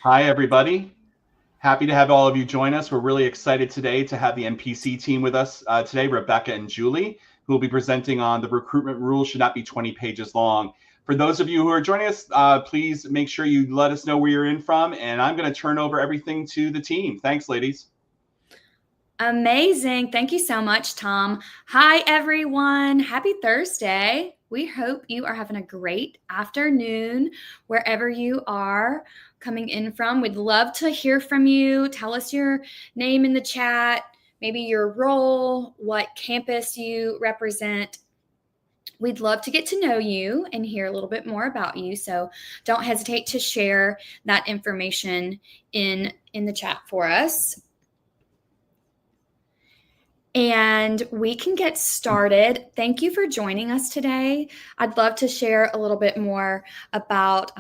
Hi, everybody. Happy to have all of you join us. We're really excited today to have the NPC team with us today, Rebecca and Julie, who will be presenting on the recruitment rules should not be 20 pages long. For those of you who are joining us, please make sure you let us know where you're in from, and I'm going to turn over everything to the team. Thanks, ladies. Amazing. Thank you so much, Tom. Hi, everyone. Happy Thursday. We hope you are having a great afternoon wherever you are coming in from. We'd love to hear from you. Tell us your name in the chat, maybe your role, what campus you represent. We'd love to get to know you and hear a little bit more about you. So don't hesitate to share that information in the chat for us. And we can get started. Thank you for joining us today. I'd love to share a little bit more about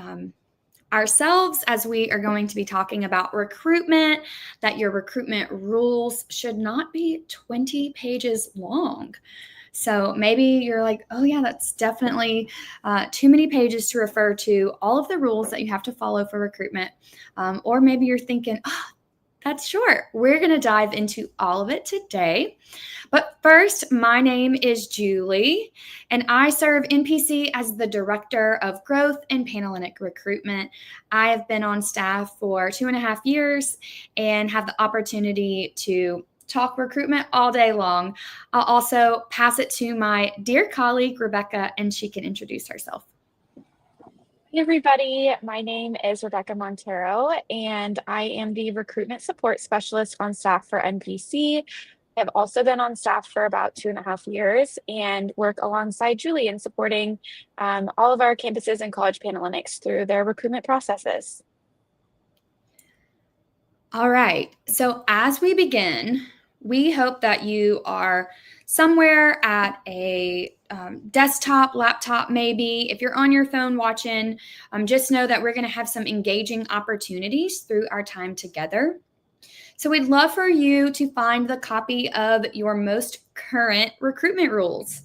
ourselves as we are going to be talking about recruitment, that your recruitment rules should not be 20 pages long. So maybe you're like, oh yeah, that's definitely too many pages to refer to all of the rules that you have to follow for recruitment. Or maybe you're thinking, oh, that's short. We're going to dive into all of it today. But first, my name is Julie, and I serve NPC as the Director of Growth and Panhellenic Recruitment. I have been on staff for 2.5 years and have the opportunity to talk recruitment all day long. I'll also pass it to my dear colleague, Rebecca, and she can introduce herself. Hey everybody, my name is Rebecca Montero, and I am the Recruitment Support Specialist on staff for NPC. I've also been on staff for about 2.5 years and work alongside Julie in supporting all of our campuses and college Panhellenics through their recruitment processes. All right, so as we begin, we hope that you are somewhere at a desktop, laptop, maybe. If you're on your phone watching, just know that we're going to have some engaging opportunities through our time together. So we'd love for you to find the copy of your most current recruitment rules.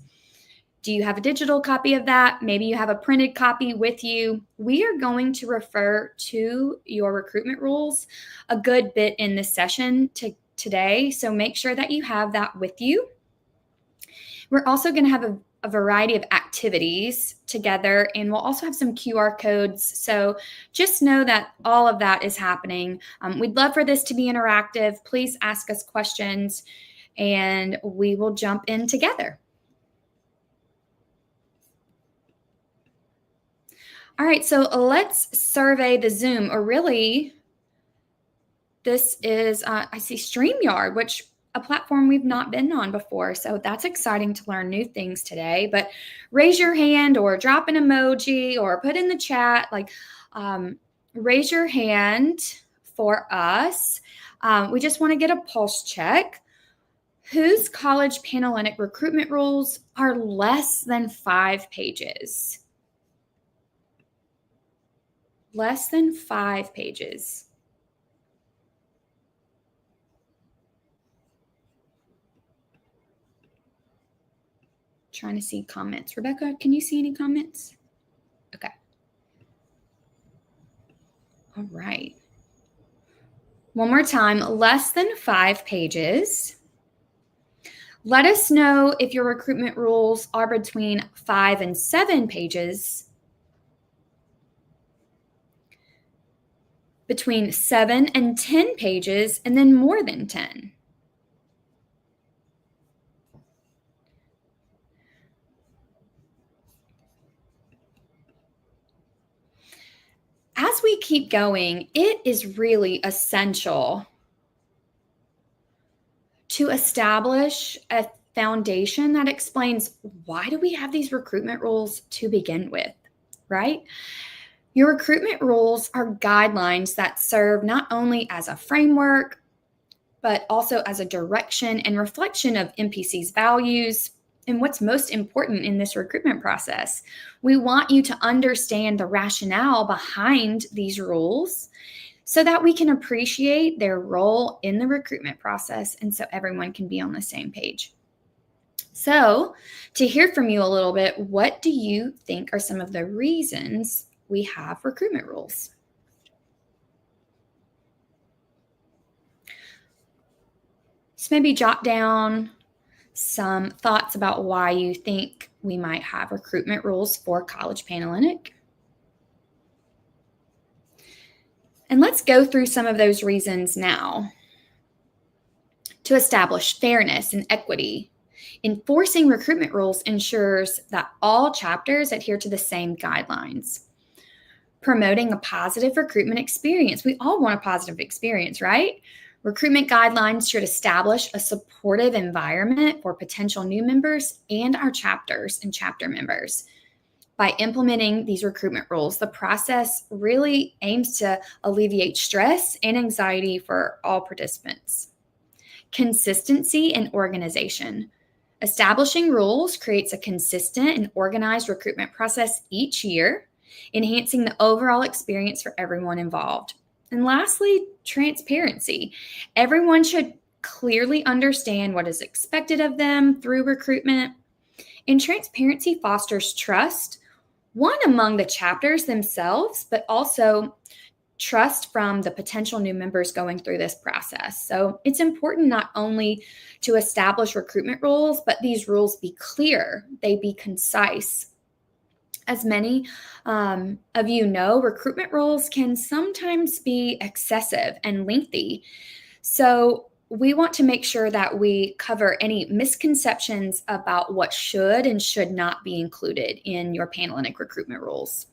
Do you have a digital copy of that? Maybe you have a printed copy with you. We are going to refer to your recruitment rules a good bit in this session today, so make sure that you have that with you. We're also going to have a variety of activities together, and we'll also have some QR codes. So just know that all of that is happening. We'd love for this to be interactive. Please ask us questions, and we will jump in together. All right, so let's survey the Zoom, or really, this is, I see StreamYard, which a platform we've not been on before. So that's exciting to learn new things today. But raise your hand or drop an emoji or put in the chat, raise your hand for us. We just want to get a pulse check. Whose college Panhellenic recruitment rules are less than 5 pages? Less than 5 pages. Trying to see comments. Rebecca, can you see any comments? Okay. All right. One more time, less than 5 pages. Let us know if your recruitment rules are between 5 and 7 pages, between 7 and 10 pages, and then more than 10. As we keep going, it is really essential to establish a foundation that explains why do we have these recruitment rules to begin with, right? Your recruitment rules are guidelines that serve not only as a framework, but also as a direction and reflection of NPC's values and what's most important in this recruitment process. We want you to understand the rationale behind these rules so that we can appreciate their role in the recruitment process and so everyone can be on the same page. So, to hear from you a little bit, what do you think are some of the reasons we have recruitment rules? just maybe jot down some thoughts about why you think we might have recruitment rules for College Panhellenic. And let's go through some of those reasons now. To establish fairness and equity, enforcing recruitment rules ensures that all chapters adhere to the same guidelines. Promoting a positive recruitment experience. We all want a positive experience, right? Recruitment guidelines should establish a supportive environment for potential new members and our chapters and chapter members. By implementing these recruitment rules, the process really aims to alleviate stress and anxiety for all participants. Consistency and organization. Establishing rules creates a consistent and organized recruitment process each year, enhancing the overall experience for everyone involved. And lastly, transparency. Everyone should clearly understand what is expected of them through recruitment. And transparency fosters trust, one among the chapters themselves, but also trust from the potential new members going through this process. So it's important not only to establish recruitment rules, but these rules be clear, they be concise. As many of you know, recruitment rules can sometimes be excessive and lengthy. So we want to make sure that we cover any misconceptions about what should and should not be included in your Panhellenic recruitment rules.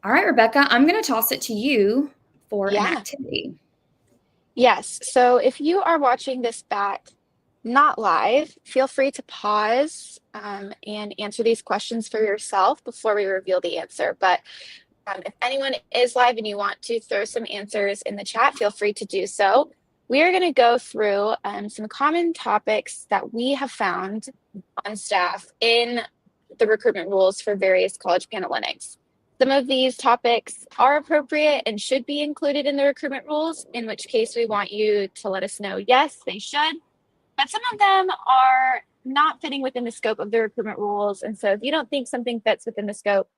All right, Rebecca, I'm going to toss it to you for an activity. Yes. So if you are watching this back not live, feel free to pause and answer these questions for yourself before we reveal the answer. But if anyone is live and you want to throw some answers in the chat, feel free to do so. We are going to go through some common topics that we have found on staff in the recruitment rules for various college Panhellenics. Some of these topics are appropriate and should be included in the recruitment rules, in which case we want you to let us know, yes, they should. But some of them are not fitting within the scope of the recruitment rules. And so if you don't think something fits within the scope,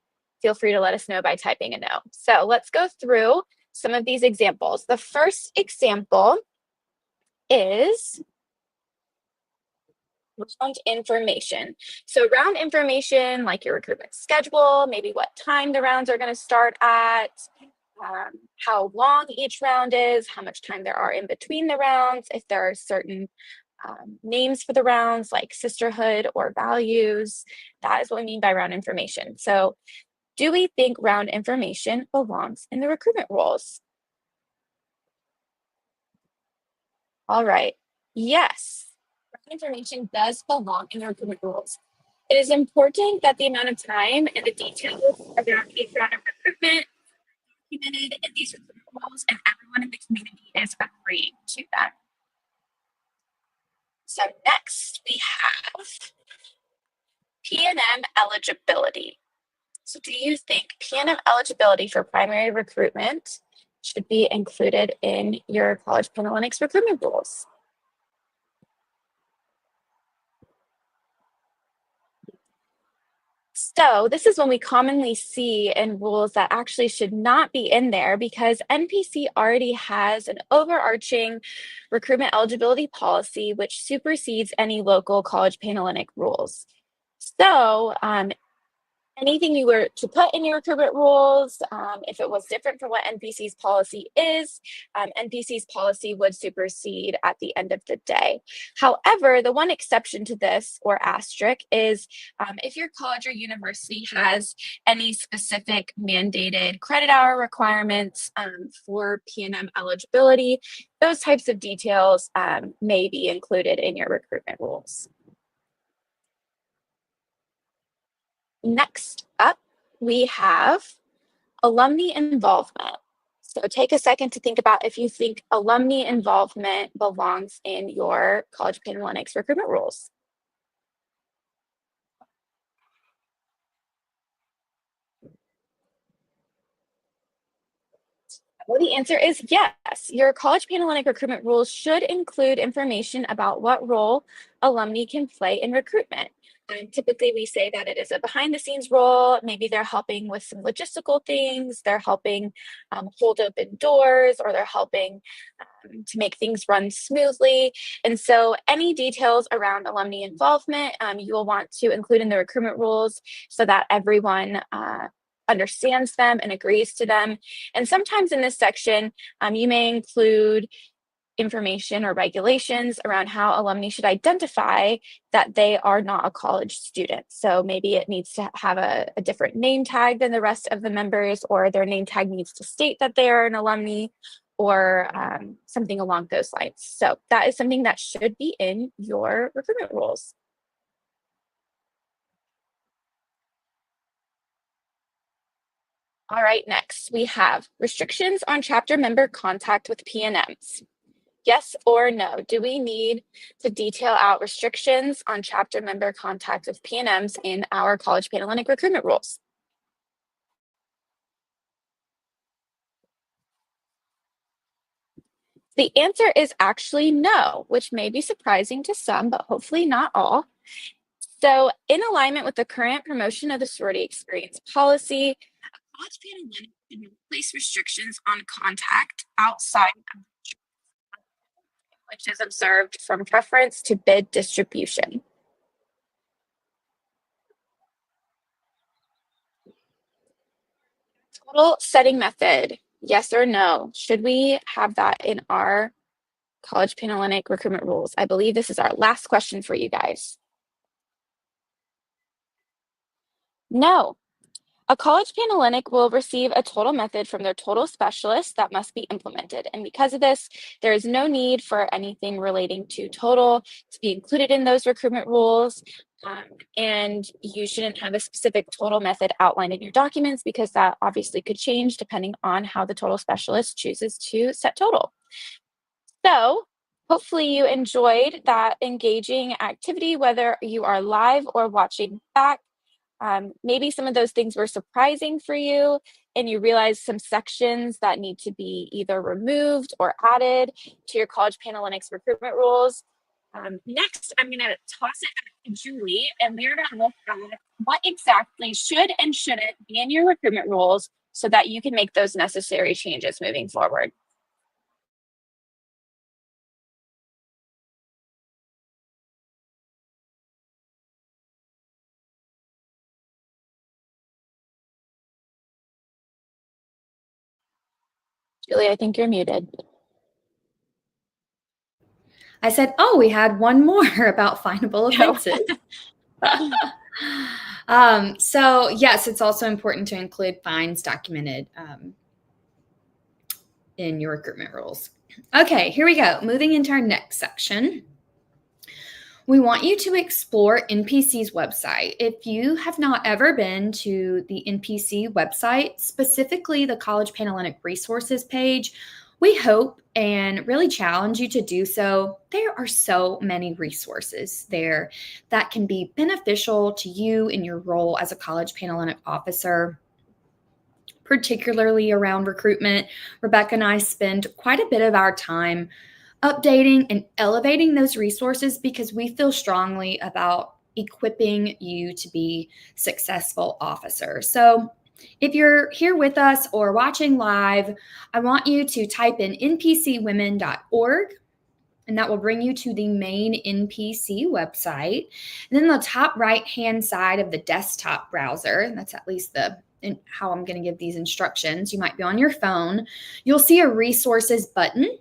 feel free to let us know by typing a no. So let's go through some of these examples. The first example is round information. So round information, like your recruitment schedule, maybe what time the rounds are going to start at, how long each round is, how much time there are in between the rounds, if there are certain names for the rounds like sisterhood or values. That is what we mean by round information. So do we think round information belongs in the recruitment rules? All right. Yes. Information does belong in the recruitment rules. It is important that the amount of time and the details around each round of recruitment are documented in these recruitment rules, and everyone in the community is agreeing to that. So next we have P&M eligibility. So do you think P&M eligibility for primary recruitment should be included in your College Panhellenics recruitment rules? So this is when we commonly see in rules that actually should not be in there because NPC already has an overarching recruitment eligibility policy which supersedes any local College Panhellenic rules. So anything you were to put in your recruitment rules, if it was different from what NPC's policy is, NPC's policy would supersede at the end of the day. However, the one exception to this or asterisk is if your college or university has any specific mandated credit hour requirements for P&M eligibility, those types of details may be included in your recruitment rules. Next up, we have alumni involvement. So take a second to think about if you think alumni involvement belongs in your College Panhellenics recruitment rules. Well, the answer is yes. Your College Panhellenic recruitment rules should include information about what role alumni can play in recruitment. Typically, we say that it is a behind the scenes role. Maybe they're helping with some logistical things. They're helping hold open doors, or they're helping to make things run smoothly. And so any details around alumni involvement, you will want to include in the recruitment rules so that everyone understands them and agrees to them. And sometimes in this section, you may include information or regulations around how alumni should identify that they are not a college student. So maybe it needs to have a different name tag than the rest of the members, or their name tag needs to state that they are an alumni, or something along those lines. So that is something that should be in your recruitment rules. All right, next we have restrictions on chapter member contact with P&Ms. Yes or no? Do we need to detail out restrictions on chapter member contact with P&Ms in our College Panhellenic recruitment rules? The answer is actually no, which may be surprising to some, but hopefully not all. So in alignment with the current promotion of the sorority experience policy, College Panhellenic should place restrictions on contact outside of which is observed from preference to bid distribution. Total setting method, yes or no? Should we have that in our College Panhellenic recruitment rules? I believe this is our last question for you guys. No. A College Panhellenic will receive a total method from their total specialist that must be implemented. And because of this, there is no need for anything relating to total to be included in those recruitment rules. And you shouldn't have a specific total method outlined in your documents, because that obviously could change depending on how the total specialist chooses to set total. So hopefully you enjoyed that engaging activity, whether you are live or watching back. Maybe some of those things were surprising for you, and you realize some sections that need to be either removed or added to your College Panhellenic's recruitment rules. Next, I'm going to toss it back to Julie, and we're going to look at what exactly should and shouldn't be in your recruitment rules so that you can make those necessary changes moving forward. Julie, I think you're muted. I said, oh, we had one more about finable offenses. So yes, it's also important to include fines documented in your recruitment rules. Okay, here we go. Moving into our next section. We want you to explore NPC's website. If you have not ever been to the NPC website, specifically the College Panhellenic resources page, we hope and really challenge you to do so. There are so many resources there that can be beneficial to you in your role as a College Panhellenic officer, particularly around recruitment. Rebecca and I spend quite a bit of our time updating and elevating those resources because we feel strongly about equipping you to be successful officers. So if you're here with us or watching live, I want you to type in npcwomen.org, and that will bring you to the main NPC website. And then the top right-hand side of the desktop browser, that's at least how I'm going to give these instructions. You might be on your phone. You'll see a resources button.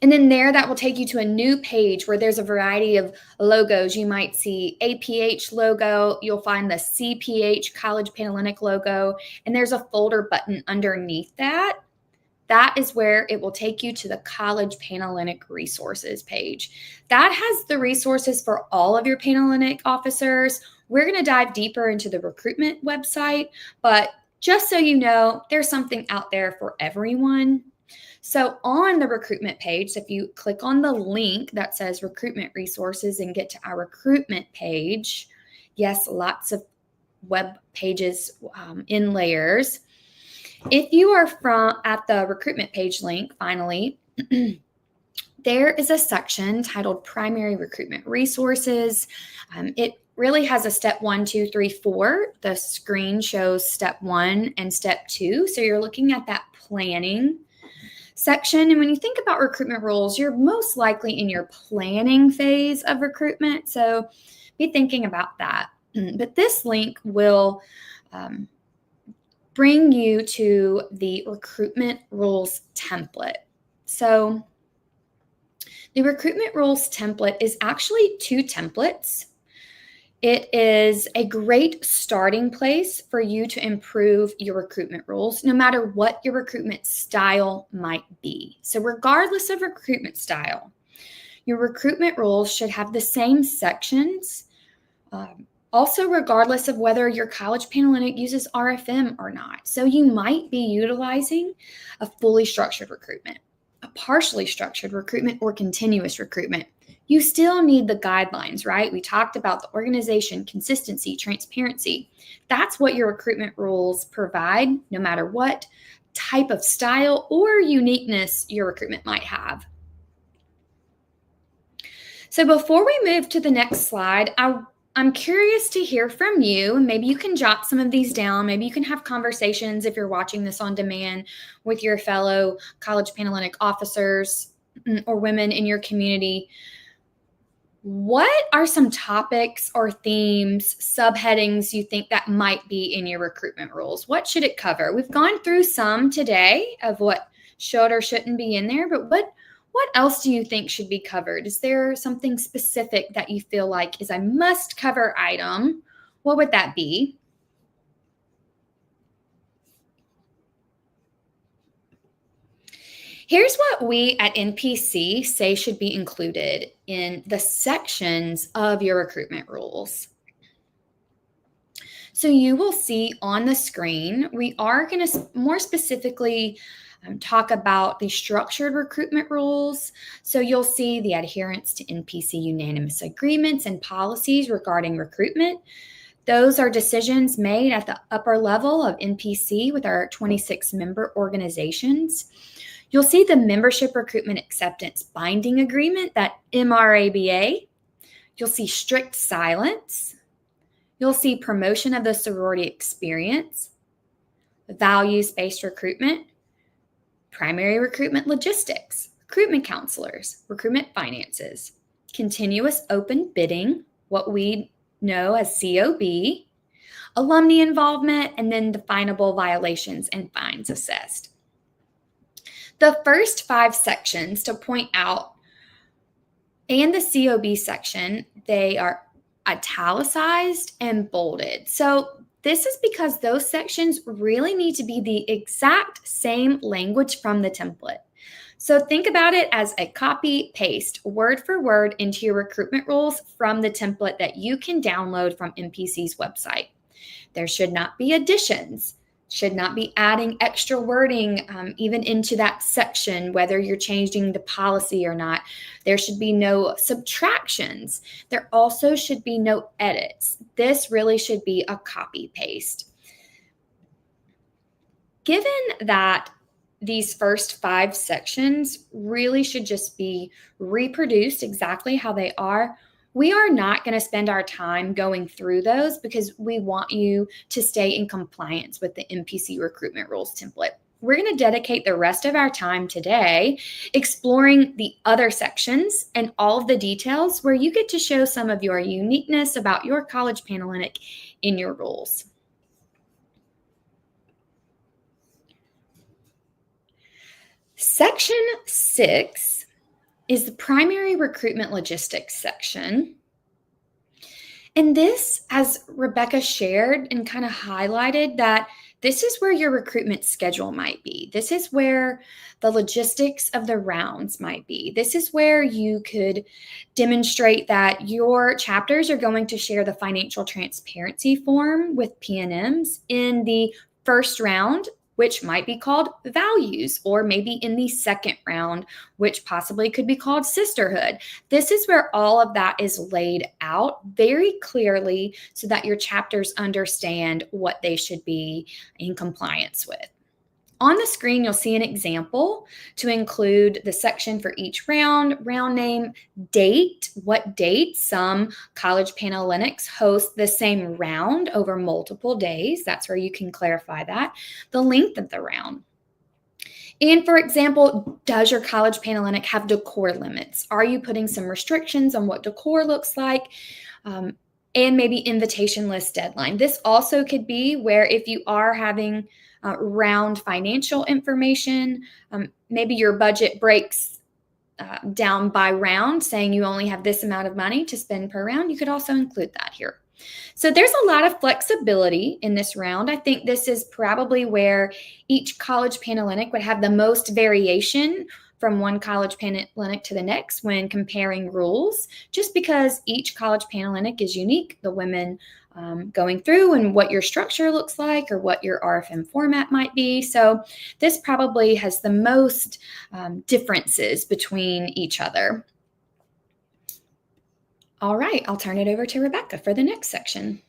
And then that will take you to a new page where there's a variety of logos. You might see APH logo. You'll find the CPH College Panhellenic logo. And there's a folder button underneath that. That is where it will take you to the College Panhellenic resources page. That has the resources for all of your Panhellenic officers. We're going to dive deeper into the recruitment website, but just so you know, there's something out there for everyone. So on the recruitment page, if you click on the link that says recruitment resources and get to our recruitment page, yes, lots of web pages in layers. If you are at the recruitment page link, finally, there is a section titled Primary Recruitment Resources. It really has a step 1, 2, 3, 4. The screen shows step 1 and step 2. So you're looking at that planning section. And when you think about recruitment rules, you're most likely in your planning phase of recruitment. So be thinking about that. But this link will bring you to the recruitment rules template. So the recruitment rules template is actually 2 templates. It is a great starting place for you to improve your recruitment rules, no matter what your recruitment style might be. So regardless of recruitment style, your recruitment rules should have the same sections. Also, regardless of whether your college Panhellenic uses RFM or not. So you might be utilizing a fully structured recruitment, a partially structured recruitment, or continuous recruitment. You still need the guidelines, right? We talked about the organization, consistency, transparency. That's what your recruitment rules provide, no matter what type of style or uniqueness your recruitment might have. So before we move to the next slide, I'm curious to hear from you. Maybe you can jot some of these down. Maybe you can have conversations if you're watching this on demand with your fellow college Panhellenic officers or women in your community. What are some topics or themes, subheadings you think that might be in your recruitment rules? What should it cover? We've gone through some today of what should or shouldn't be in there, but what else do you think should be covered? Is there something specific that you feel like is a must cover item? What would that be? Here's what we at NPC say should be included in the sections of your recruitment rules. So you will see on the screen, we are going to more specifically talk about the structured recruitment rules. So you'll see the adherence to NPC unanimous agreements and policies regarding recruitment. Those are decisions made at the upper level of NPC with our 26 member organizations. You'll see the membership recruitment acceptance binding agreement, that MRABA. You'll see strict silence. You'll see promotion of the sorority experience, values-based recruitment, primary recruitment logistics, recruitment counselors, recruitment finances, continuous open bidding, what we know as COB, alumni involvement, and then definable violations and fines assessed. The first 5 sections to point out, and the COB section, they are italicized and bolded. So this is because those sections really need to be the exact same language from the template. So think about it as a copy paste word for word into your recruitment rules from the template that you can download from NPC's website. There should not be additions, should not be adding extra wording even into that section, whether you're changing the policy or not. There should be no subtractions. There also should be no edits. This really should be a copy paste. Given that these first 5 sections really should just be reproduced exactly how they are, we are not going to spend our time going through those because we want you to stay in compliance with the NPC recruitment rules template. We're going to dedicate the rest of our time today exploring the other sections and all of the details where you get to show some of your uniqueness about your college Panhellenic in your rules. Section 6 is the primary recruitment logistics section. And this, as Rebecca shared and kind of highlighted, that this is where your recruitment schedule might be. This is where the logistics of the rounds might be. This is where you could demonstrate that your chapters are going to share the financial transparency form with PNMs in the first round, which might be called values, or maybe in the second round, which possibly could be called sisterhood. This is where all of that is laid out very clearly so that your chapters understand what they should be in compliance with. On the screen, you'll see an example to include the section for each round name, date, what date. Some college Panhellenics host the same round over multiple days. That's where you can clarify that. The length of the round. And for example, does your college Panhellenic have decor limits? Are you putting some restrictions on what decor looks like? And maybe invitation list deadline. This also could be where if you are having round financial information, maybe your budget breaks down by round, saying you only have this amount of money to spend per round. You could also include that here. So there's a lot of flexibility in this round. I think this is probably where each college Panhellenic would have the most variation from one college Panhellenic to the next when comparing rules, just because each college Panhellenic is unique. The women going through and what your structure looks like or what your RFM format might be. So this probably has the most differences between each other. All right, I'll turn it over to Rebecca for the next section.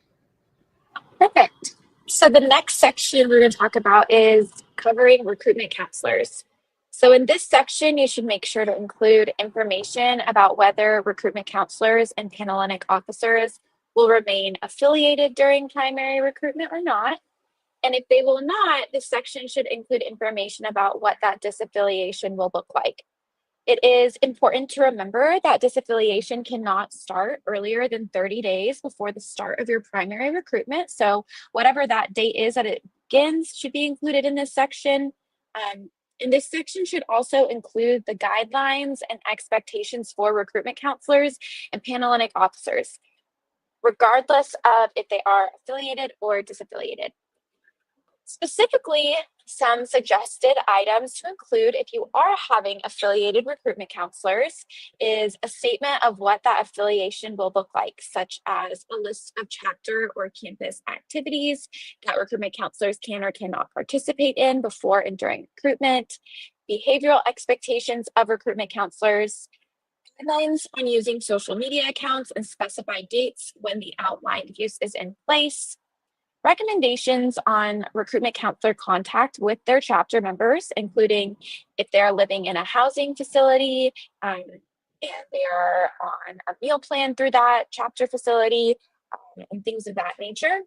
Perfect. So the next section we're going to talk about is covering recruitment counselors. So in this section, you should make sure to include information about whether recruitment counselors and Panhellenic officers will remain affiliated during primary recruitment or not. And if they will not, this section should include information about what that disaffiliation will look like. It is important to remember that disaffiliation cannot start earlier than 30 days before the start of your primary recruitment. So whatever that date is that it begins should be included in this section. And this section should also include the guidelines and expectations for recruitment counselors and Panhellenic officers, regardless of if they are affiliated or disaffiliated. Specifically, some suggested items to include if you are having affiliated recruitment counselors is a statement of what that affiliation will look like, such as a list of chapter or campus activities that recruitment counselors can or cannot participate in before and during recruitment, behavioral expectations of recruitment counselors, guidelines on using social media accounts and specified dates when the outlined use is in place, recommendations on recruitment counselor contact with their chapter members, including if they're living in a housing facility and they are on a meal plan through that chapter facility, and things of that nature.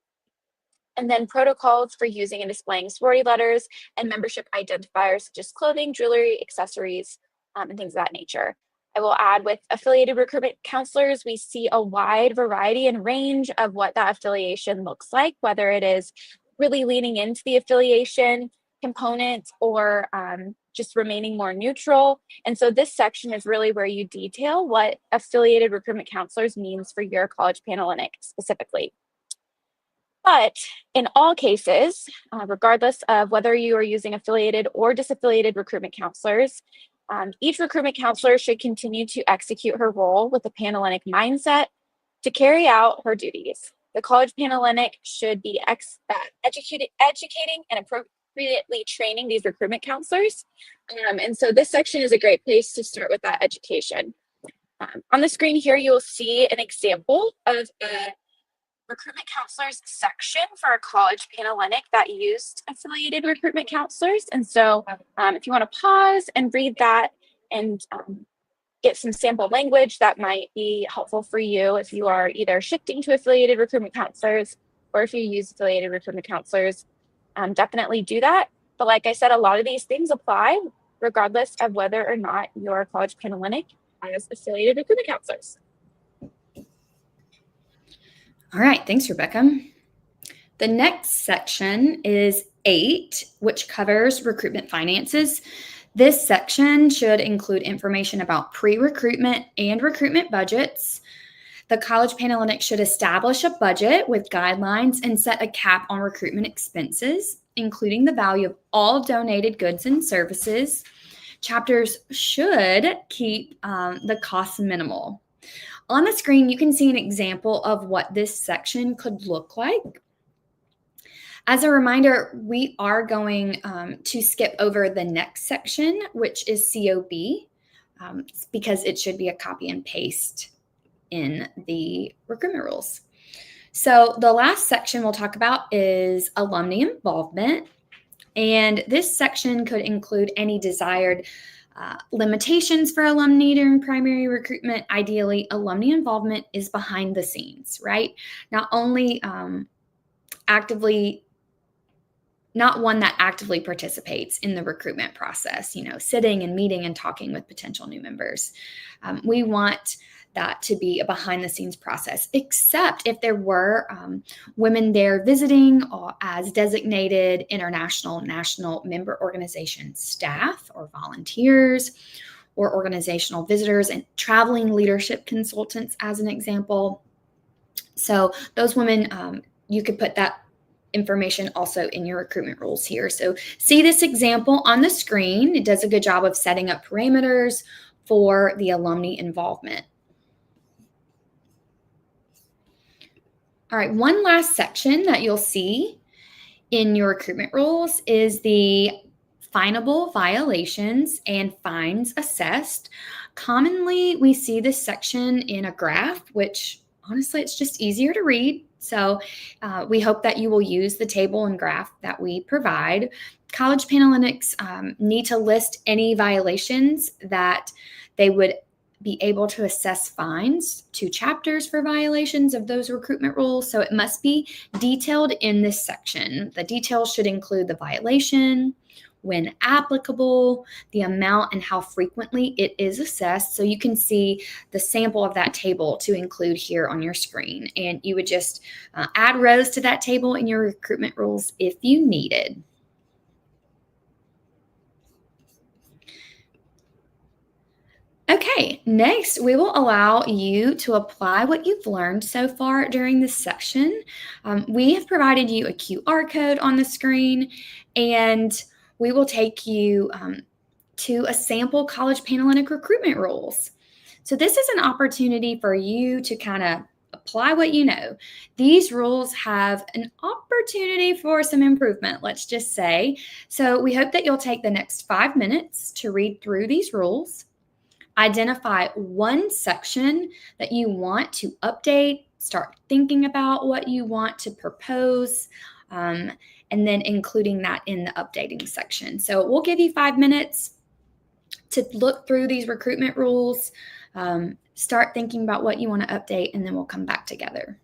And then protocols for using and displaying sorority letters and membership identifiers such as clothing, jewelry, accessories, and things of that nature. I will add with affiliated recruitment counselors, we see a wide variety and range of what that affiliation looks like, whether it is really leaning into the affiliation component or just remaining more neutral. And so this section is really where you detail what affiliated recruitment counselors means for your college Panhellenic specifically. But in all cases, regardless of whether you are using affiliated or disaffiliated recruitment counselors, each recruitment counselor should continue to execute her role with a Panhellenic mindset to carry out her duties. The college Panhellenic should be educating and appropriately training these recruitment counselors. And so this section is a great place to start with that education. On the screen here, you will see an example of a recruitment counselors section for a college Panhellenic that used affiliated recruitment counselors. And so if you want to pause and read that and get some sample language that might be helpful for you if you are either shifting to affiliated recruitment counselors or if you use affiliated recruitment counselors, definitely do that. But like I said, a lot of these things apply regardless of whether or not your college Panhellenic has affiliated recruitment counselors. All right, thanks, Rebecca. The next section is 8, which covers recruitment finances. This section should include information about pre-recruitment and recruitment budgets. The college Panhellenic should establish a budget with guidelines and set a cap on recruitment expenses, including the value of all donated goods and services. Chapters should keep the costs minimal. On the screen, you can see an example of what this section could look like. As a reminder, we are going to skip over the next section, which is COB, because it should be a copy and paste in the recruitment rules. So the last section we'll talk about is alumni involvement. And this section could include any desired limitations for alumni during primary recruitment. Ideally, alumni involvement is behind the scenes, right? Not only not one that actively participates in the recruitment process, sitting and meeting and talking with potential new members. We want that to be a behind the scenes process, except if there were women there visiting or as designated international national member organization staff or volunteers or organizational visitors and traveling leadership consultants as an example. So those women, you could put that information also in your recruitment rules here. So see this example on the screen. It does a good job of setting up parameters for the alumni involvement. All right, one last section that you'll see in your recruitment rules is the finable violations and fines assessed. Commonly, we see this section in a graph, which honestly, it's just easier to read. So we hope that you will use the table and graph that we provide. College Panhellenics need to list any violations that they would be able to assess fines to chapters for violations of those recruitment rules. So it must be detailed in this section. The details should include the violation, when applicable, the amount, and how frequently it is assessed. So you can see the sample of that table to include here on your screen. And you would just add rows to that table in your recruitment rules if you needed. Okay, next we will allow you to apply what you've learned so far during this section. We have provided you a QR code on the screen, and we will take you to a sample College Panhellenic recruitment rules. So this is an opportunity for you to kind of apply what you know. These rules have an opportunity for some improvement, let's just say. So we hope that you'll take the next 5 minutes to read through these rules. Identify one section that you want to update, start thinking about what you want to propose, and then including that in the updating section. So we'll give you 5 minutes to look through these recruitment rules, start thinking about what you want to update, and then we'll come back together.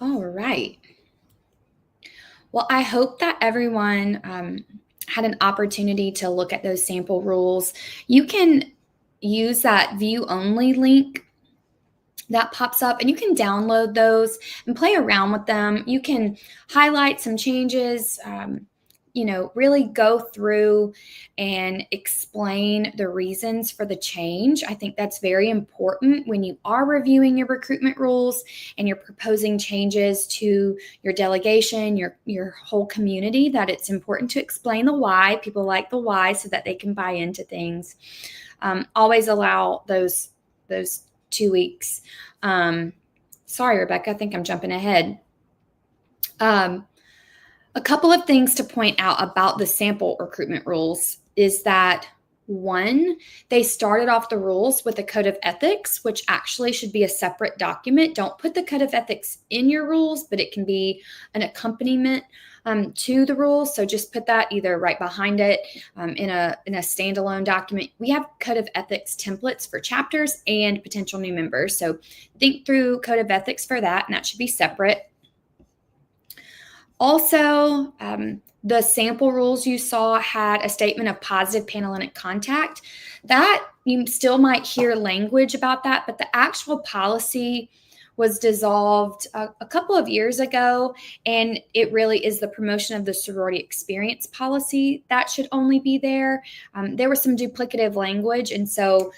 All right. Well, I hope that everyone had an opportunity to look at those sample rules. You can use that view only link that pops up, and you can download those and play around with them. You can highlight some changes, really go through and explain the reasons for the change. I think that's very important when you are reviewing your recruitment rules and you're proposing changes to your delegation, your whole community, that it's important to explain the why. People like the why so that they can buy into things. Always allow those 2 weeks. Sorry, Rebecca, I think I'm jumping ahead. A couple of things to point out about the sample recruitment rules is that, one, they started off the rules with a code of ethics, which actually should be a separate document. Don't put the code of ethics in your rules, but it can be an accompaniment to the rules. So just put that either right behind it in a standalone document. We have code of ethics templates for chapters and potential new members. So think through code of ethics for that, and that should be separate. Also, the sample rules you saw had a statement of positive Panhellenic contact. That you still might hear language about that, but the actual policy was dissolved a couple of years ago, and it really is the promotion of the sorority experience policy that should only be there. There was some duplicative language, and so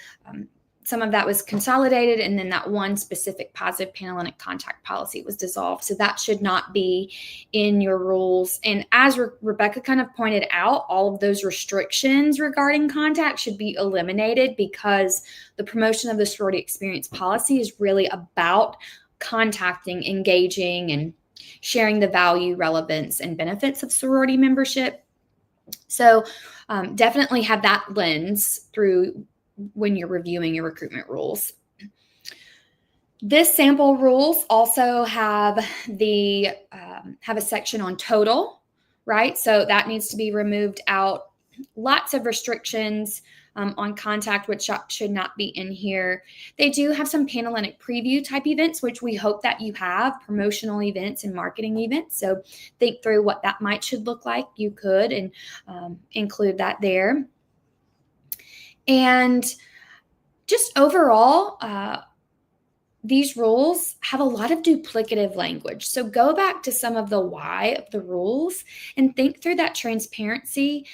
some of that was consolidated, and then that one specific positive Panhellenic contact policy was dissolved. So that should not be in your rules. And as Rebecca kind of pointed out, all of those restrictions regarding contact should be eliminated, because the promotion of the sorority experience policy is really about contacting, engaging, and sharing the value, relevance, and benefits of sorority membership. So definitely have that lens through when you're reviewing your recruitment rules. This sample rules also have a section on total, right? So that needs to be removed out. Lots of restrictions on contact, which should not be in here. They do have some Panhellenic preview type events, which we hope that you have, promotional events and marketing events. So think through what that should look like. You could and include that there. And just overall, these rules have a lot of duplicative language. So go back to some of the why of the rules and think through that transparency,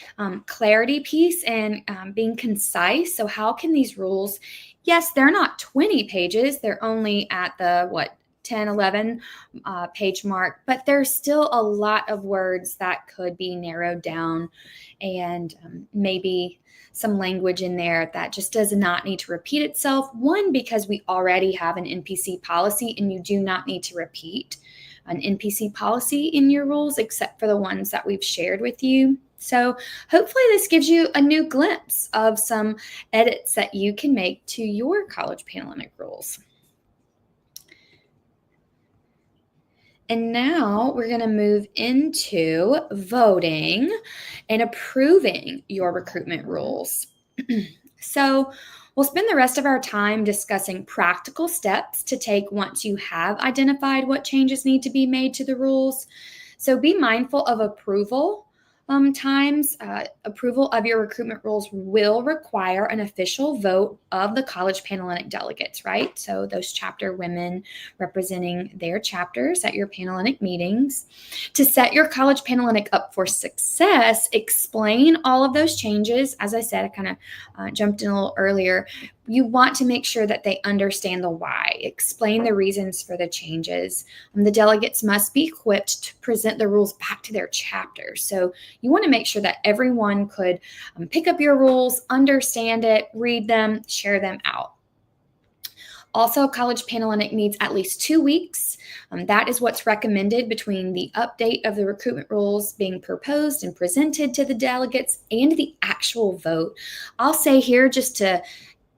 clarity piece, and being concise. So how can these rules, yes, they're not 20 pages. They're only at the, 10, 11 page mark, but there's still a lot of words that could be narrowed down, and maybe some language in there that just does not need to repeat itself. One, because we already have an NPC policy, and you do not need to repeat an NPC policy in your rules, except for the ones that we've shared with you. So hopefully this gives you a new glimpse of some edits that you can make to your College Panhellenic rules. And now we're going to move into voting and approving your recruitment rules. So we'll spend the rest of our time discussing practical steps to take once you have identified what changes need to be made to the rules. So be mindful of approval. Times approval of your recruitment rules will require an official vote of the College Panhellenic delegates, right? So those chapter women representing their chapters at your Panhellenic meetings. To set your College Panhellenic up for success, explain all of those changes. As I said, I kind of jumped in a little earlier. You want to make sure that they understand the why. Explain the reasons for the changes. The delegates must be equipped to present the rules back to their chapters. So you want to make sure that everyone could pick up your rules, understand it, read them, share them out. Also, College Panhellenic needs at least 2 weeks. That is what's recommended between the update of the recruitment rules being proposed and presented to the delegates and the actual vote. I'll say here, just to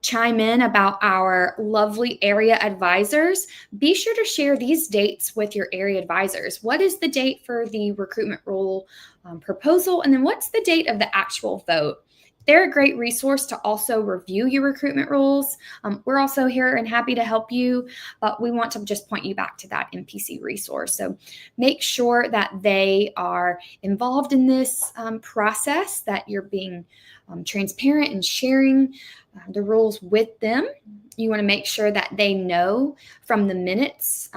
chime in about our lovely area advisors, be sure to share these dates with your area advisors. What is the date for the recruitment rule proposal? And then what's the date of the actual vote? they're a great resource to also review your recruitment rules. We're also here and happy to help you, but we want to just point you back to that NPC resource. So make sure that they are involved in this process, that you're being transparent and sharing the rules with them. You want to make sure that they know from the minutes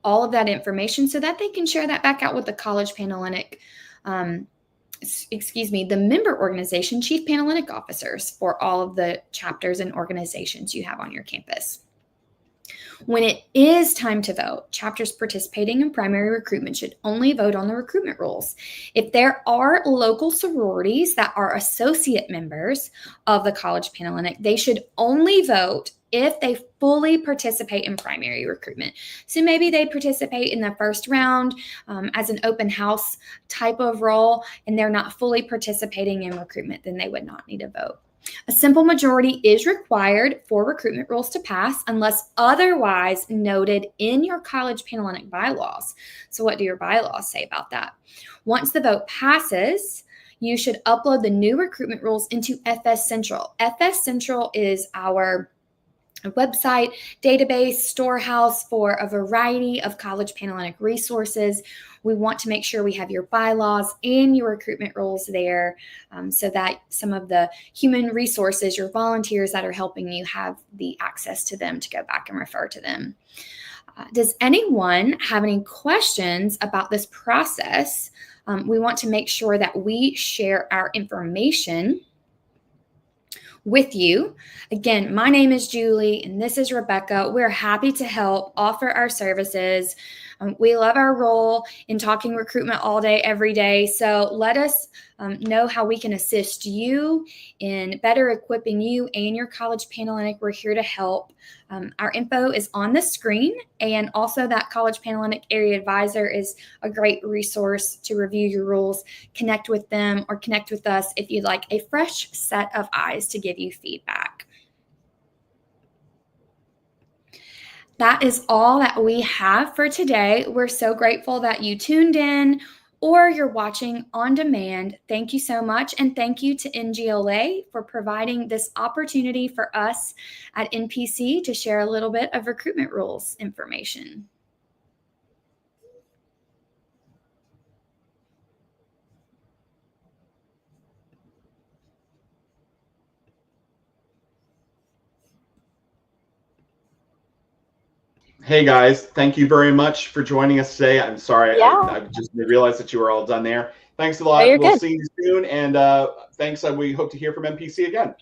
all of that information so that they can share that back out with the College Panhellenic the member organization chief Panhellenic officers for all of the chapters and organizations you have on your campus. When it is time to vote, chapters participating in primary recruitment should only vote on the recruitment rules. If there are local sororities that are associate members of the College Panhellenic, they should only vote if they fully participate in primary recruitment. So maybe they participate in the first round as an open house type of role, and they're not fully participating in recruitment, then they would not need a vote. A simple majority is required for recruitment rules to pass unless otherwise noted in your College Panhellenic bylaws. So what do your bylaws say about that? Once the vote passes, you should upload the new recruitment rules into FS Central. FS Central is our website, database, storehouse for a variety of College Panhellenic resources. We want to make sure we have your bylaws and your recruitment rules there so that some of the human resources, your volunteers that are helping you, have the access to them to go back and refer to them. Does anyone have any questions about this process? We want to make sure that we share our information with you. Again, my name is Julie and this is Rebecca. We're happy to help offer our services. We love our role in talking recruitment all day, every day. So let us know how we can assist you in better equipping you and your College Panhellenic. We're here to help. Our info is on the screen, and also that College Panhellenic Area Advisor is a great resource to review your rules, connect with them, or connect with us if you'd like a fresh set of eyes to give you feedback. That is all that we have for today. We're so grateful that you tuned in or you're watching on demand. Thank you so much. And thank you to NGLA for providing this opportunity for us at NPC to share a little bit of recruitment rules information. Hey guys, thank you very much for joining us today. I'm sorry, I just realized that you were all done there. Thanks a lot. We'll see you soon, and thanks. We hope to hear from NPC again.